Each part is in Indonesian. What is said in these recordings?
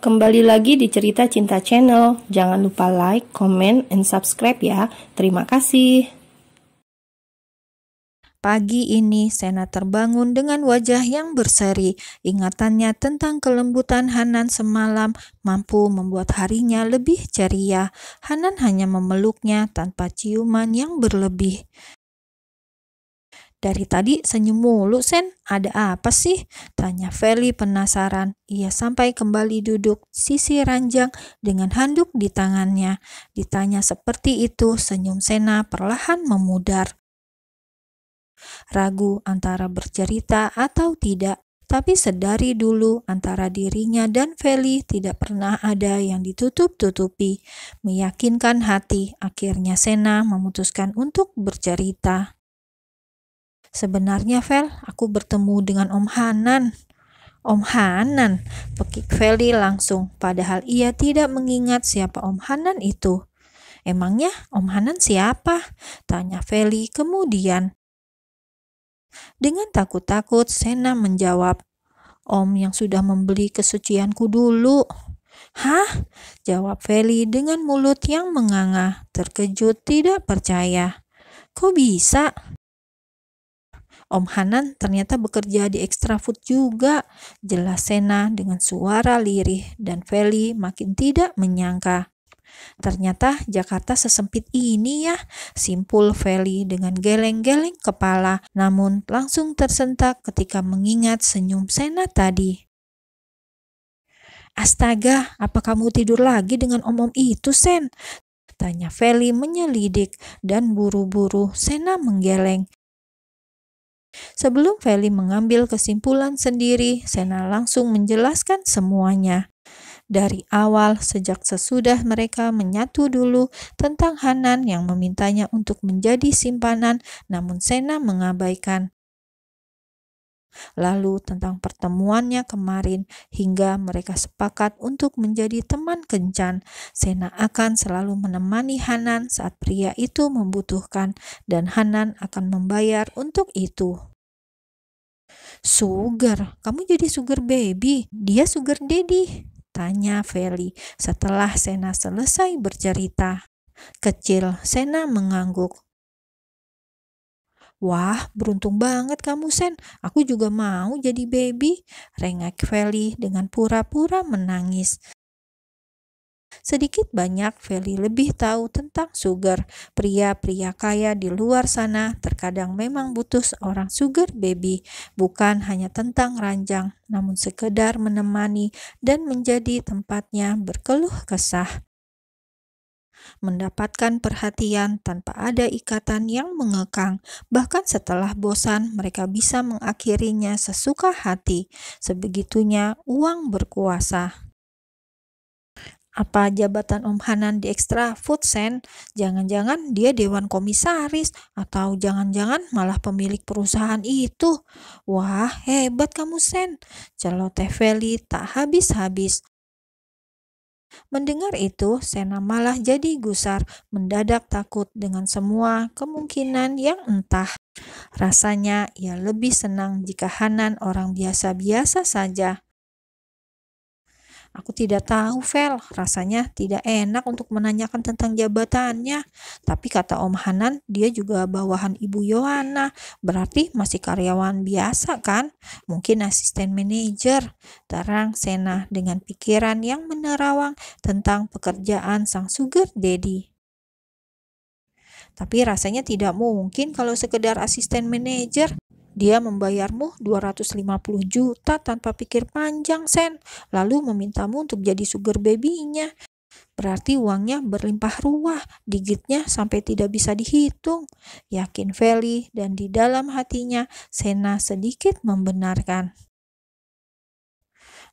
Kembali lagi di Cerita Cinta Channel. Jangan lupa like, comment, and subscribe ya. Terima kasih. Pagi ini Sena terbangun dengan wajah yang berseri. Ingatannya tentang kelembutan Hanan semalam mampu membuat harinya lebih ceria. Hanan hanya memeluknya tanpa ciuman yang berlebih. "Dari tadi senyum mulu, Sen. Ada apa sih?" tanya Feli penasaran. Ia sampai kembali duduk sisi ranjang dengan handuk di tangannya. Ditanya seperti itu, senyum Sena perlahan memudar. Ragu antara bercerita atau tidak, tapi sedari dulu antara dirinya dan Feli tidak pernah ada yang ditutup-tutupi. Meyakinkan hati, akhirnya Sena memutuskan untuk bercerita. "Sebenarnya, Fel, aku bertemu dengan Om Hanan." "Om Hanan?" pekik Feli langsung, padahal ia tidak mengingat siapa Om Hanan itu. "Emangnya Om Hanan siapa?" tanya Feli kemudian. Dengan takut-takut Sena menjawab, "Om yang sudah membeli kesucianku dulu." "Hah?" jawab Feli dengan mulut yang menganga, terkejut tidak percaya. "Kok bisa?" "Om Hanan ternyata bekerja di Extra Food juga," jelas Sena dengan suara lirih, dan Feli makin tidak menyangka. "Ternyata Jakarta sesempit ini ya," simpul Feli dengan geleng-geleng kepala, namun langsung tersentak ketika mengingat senyum Sena tadi. "Astaga, apa kamu tidur lagi dengan om-om itu, Sen?" tanya Feli menyelidik, dan buru-buru Sena menggeleng. Sebelum Feli mengambil kesimpulan sendiri, Sena langsung menjelaskan semuanya. Dari awal, sejak sesudah mereka menyatu dulu, tentang Hanan yang memintanya untuk menjadi simpanan, namun Sena mengabaikan. Lalu tentang pertemuannya kemarin, hingga mereka sepakat untuk menjadi teman kencan. Sena akan selalu menemani Hanan saat pria itu membutuhkan, dan Hanan akan membayar untuk itu. "Sugar? Kamu jadi sugar baby? Dia sugar daddy?" tanya Feli setelah Sena selesai bercerita. Kecil, Sena mengangguk. "Wah, beruntung banget kamu, Sen. Aku juga mau jadi baby," rengek Feli dengan pura-pura menangis. Sedikit banyak Feli lebih tahu tentang sugar. Pria-pria kaya di luar sana terkadang memang butuh seorang sugar baby, bukan hanya tentang ranjang, namun sekedar menemani dan menjadi tempatnya berkeluh kesah. Mendapatkan perhatian tanpa ada ikatan yang mengekang. Bahkan setelah bosan, mereka bisa mengakhirinya sesuka hati. Sebegitunya uang berkuasa. "Apa jabatan Om Hanan di Extra Food, Sen? Jangan-jangan dia dewan komisaris, atau jangan-jangan malah pemilik perusahaan itu?" "Wah, hebat kamu, Sen," celoteh Feli tak habis-habis. Mendengar itu, Sena malah jadi gusar, mendadak takut dengan semua kemungkinan yang entah. Rasanya ia lebih senang jika Hanan orang biasa-biasa saja. "Aku tidak tahu, Vel. Rasanya tidak enak untuk menanyakan tentang jabatannya. Tapi kata Om Hanan, dia juga bawahan Ibu Yohana. Berarti masih karyawan biasa kan? Mungkin asisten manajer," terang Sena dengan pikiran yang menerawang tentang pekerjaan sang sugar daddy. "Tapi rasanya tidak mungkin kalau sekedar asisten manajer. Dia membayarmu 250 juta tanpa pikir panjang, Sen, lalu memintamu untuk jadi sugar baby-nya. Berarti uangnya berlimpah ruah, digitnya sampai tidak bisa dihitung," yakin Feli, dan di dalam hatinya Sena sedikit membenarkan.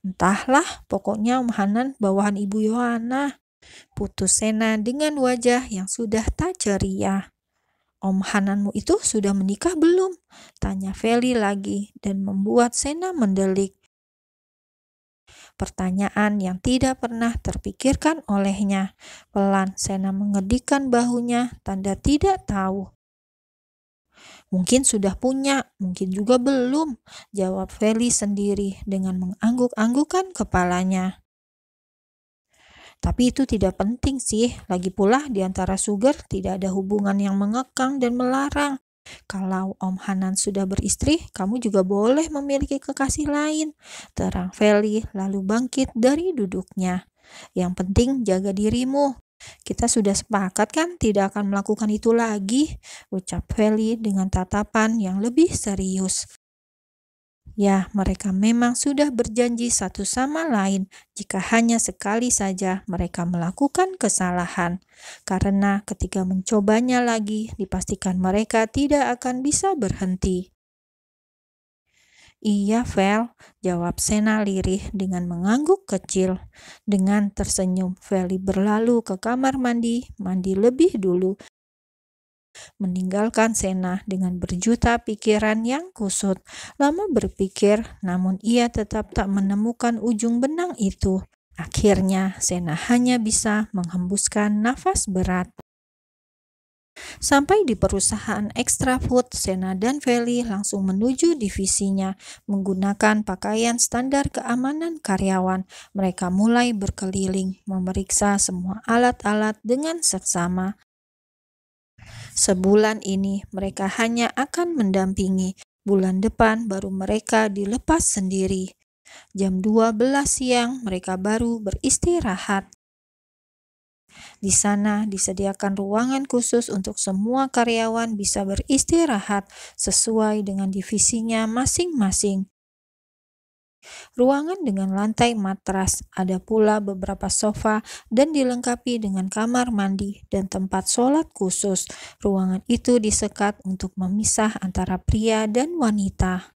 "Entahlah, pokoknya Om Hanan bawahan Ibu Yohana," putus Sena dengan wajah yang sudah tak ceria. "Om Hananmu itu sudah menikah belum?" tanya Feli lagi, dan membuat Sena mendelik. Pertanyaan yang tidak pernah terpikirkan olehnya. Pelan Sena mengedikkan bahunya, tanda tidak tahu. "Mungkin sudah punya, mungkin juga belum," jawab Feli sendiri dengan mengangguk-anggukkan kepalanya. Tapi itu tidak penting sih. Lagi pula di antara Sugar tidak ada hubungan yang mengekang dan melarang. Kalau Om Hanan sudah beristri, kamu juga boleh memiliki kekasih lain. Terang Feli lalu bangkit dari duduknya. Yang penting jaga dirimu. Kita sudah sepakat kan tidak akan melakukan itu lagi, ucap Feli dengan tatapan yang lebih serius. Ya, mereka memang sudah berjanji satu sama lain jika hanya sekali saja mereka melakukan kesalahan. Karena ketika mencobanya lagi, dipastikan mereka tidak akan bisa berhenti. Iya, Vel, jawab Sena lirih dengan mengangguk kecil. Dengan tersenyum, Feli berlalu ke kamar mandi lebih dulu, meninggalkan Sena dengan berjuta pikiran yang kusut. Lama berpikir, namun ia tetap tak menemukan ujung benang itu. Akhirnya, Sena hanya bisa menghembuskan nafas berat. Sampai di perusahaan Extra Food, Sena dan Feli langsung menuju divisinya. Menggunakan pakaian standar keamanan karyawan, mereka mulai berkeliling, memeriksa semua alat-alat dengan seksama. Sebulan ini mereka hanya akan mendampingi. Bulan depan baru mereka dilepas sendiri. Jam 12 siang mereka baru beristirahat. Di sana disediakan ruangan khusus untuk semua karyawan bisa beristirahat sesuai dengan divisinya masing-masing. Ruangan dengan lantai matras, ada pula beberapa sofa dan dilengkapi dengan kamar mandi dan tempat sholat khusus. Ruangan itu disekat untuk memisah antara pria dan wanita.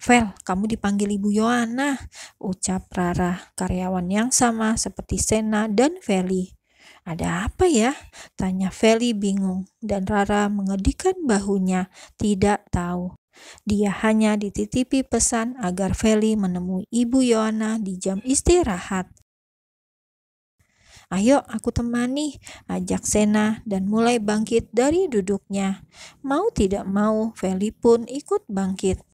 Vel, kamu dipanggil Ibu Yohana, ucap Rara, karyawan yang sama seperti Sena dan Feli. Ada apa ya? Tanya Feli bingung dan Rara mengedikkan bahunya, tidak tahu. Dia hanya dititipi pesan agar Feli menemui Ibu Yohana di jam istirahat. Ayo aku temani, ajak Sena dan mulai bangkit dari duduknya. Mau tidak mau, Feli pun ikut bangkit.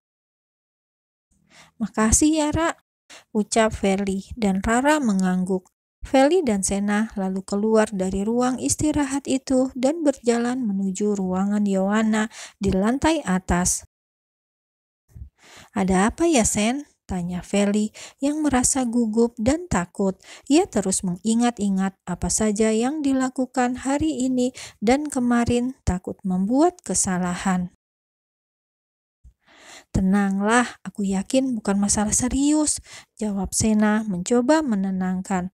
Makasih ya, Ra, ucap Feli dan Rara mengangguk. Feli dan Sena lalu keluar dari ruang istirahat itu dan berjalan menuju ruangan Yohana di lantai atas. Ada apa ya, Sen? Tanya Feli yang merasa gugup dan takut. Ia terus mengingat-ingat apa saja yang dilakukan hari ini dan kemarin, takut membuat kesalahan. Tenanglah, aku yakin bukan masalah serius, jawab Sena mencoba menenangkan.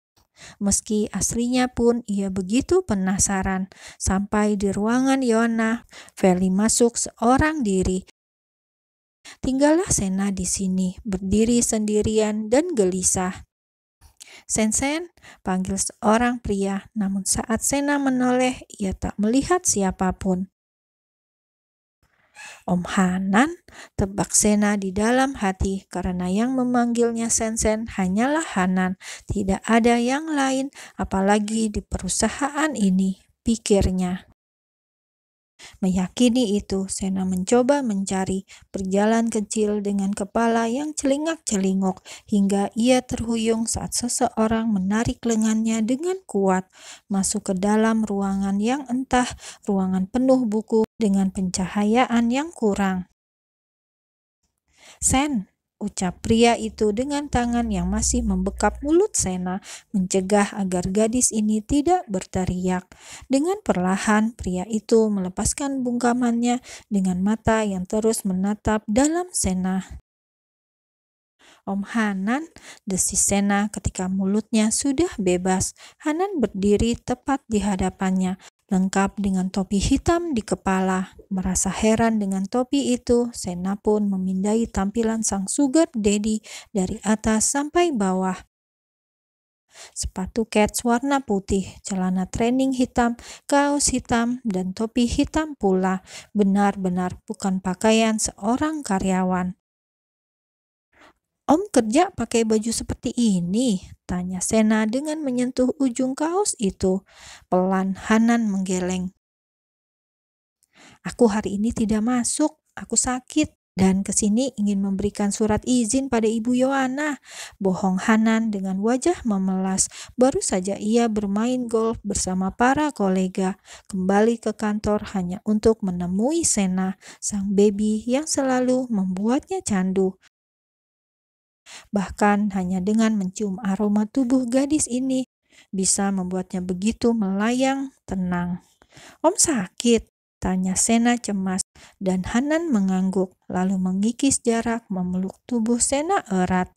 Meski aslinya pun ia begitu penasaran. Sampai di ruangan Yohana, Feli masuk seorang diri. Tinggallah Sena di sini, berdiri sendirian dan gelisah. Sen-sen, panggil seorang pria, namun saat Sena menoleh, ia tak melihat siapapun. Om Hanan, tebak Sena di dalam hati, karena yang memanggilnya Sen-sen hanyalah Hanan. Tidak ada yang lain, apalagi di perusahaan ini, pikirnya. Meyakini itu, Sena mencoba mencari, berjalan kecil dengan kepala yang celingak-celinguk, hingga ia terhuyung saat seseorang menarik lengannya dengan kuat, masuk ke dalam ruangan yang entah, ruangan penuh buku dengan pencahayaan yang kurang. Sen, ucap pria itu dengan tangan yang masih membekap mulut Sena, mencegah agar gadis ini tidak berteriak. Dengan perlahan, pria itu melepaskan bungkamannya dengan mata yang terus menatap dalam Sena. Om Hanan, desis Sena ketika mulutnya sudah bebas. Hanan berdiri tepat di hadapannya, lengkap dengan topi hitam di kepala. Merasa heran dengan topi itu, Sena pun memindai tampilan sang sugar daddy dari atas sampai bawah. Sepatu kets warna putih, celana training hitam, kaos hitam, dan topi hitam pula. Benar-benar bukan pakaian seorang karyawan. Om kerja pakai baju seperti ini? Tanya Sena dengan menyentuh ujung kaos itu. Pelan Hanan menggeleng. Aku hari ini tidak masuk, aku sakit, dan kesini ingin memberikan surat izin pada Ibu Yohana. Bohong Hanan dengan wajah memelas. Baru saja ia bermain golf bersama para kolega. Kembali ke kantor hanya untuk menemui Sena, sang baby yang selalu membuatnya candu. Bahkan hanya dengan mencium aroma tubuh gadis ini, bisa membuatnya begitu melayang tenang. "Om sakit?" tanya Sena cemas, dan Hanan mengangguk, lalu mengikis jarak memeluk tubuh Sena erat.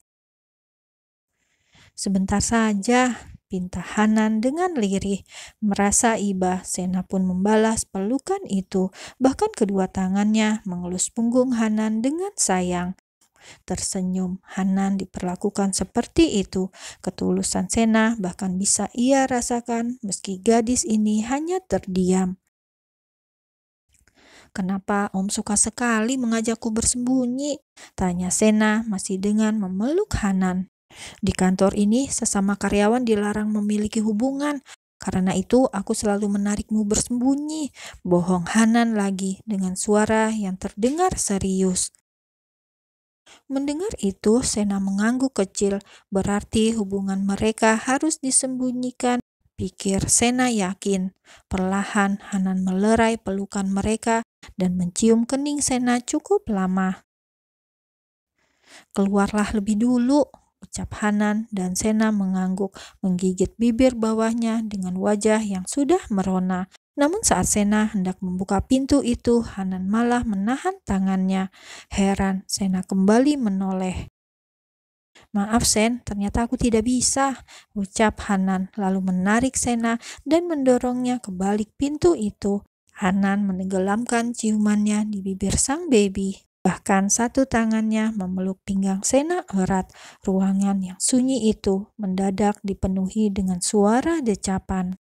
"Sebentar saja," pinta Hanan dengan lirih. Merasa iba, Sena pun membalas pelukan itu. Bahkan kedua tangannya mengelus punggung Hanan dengan sayang. Tersenyum, Hanan diperlakukan seperti itu. Ketulusan Sena bahkan bisa ia rasakan meski gadis ini hanya terdiam. "Kenapa Om suka sekali mengajakku bersembunyi?" tanya Sena masih dengan memeluk Hanan. "Di kantor ini sesama karyawan dilarang memiliki hubungan. Karena itu aku selalu menarikmu bersembunyi," bohong Hanan lagi dengan suara yang terdengar serius. Mendengar itu, Sena mengangguk kecil. Berarti hubungan mereka harus disembunyikan, pikir Sena yakin. Perlahan Hanan melerai pelukan mereka dan mencium kening Sena cukup lama. "Keluarlah lebih dulu," ucap Hanan, dan Sena mengangguk, menggigit bibir bawahnya dengan wajah yang sudah merona. Namun saat Sena hendak membuka pintu itu, Hanan malah menahan tangannya. Heran, Sena kembali menoleh. "Maaf Sen, ternyata aku tidak bisa," ucap Hanan, lalu menarik Sena dan mendorongnya ke balik pintu itu. Hanan menenggelamkan ciumannya di bibir sang baby. Bahkan satu tangannya memeluk pinggang Sena erat. Ruangan yang sunyi itu mendadak dipenuhi dengan suara decapan.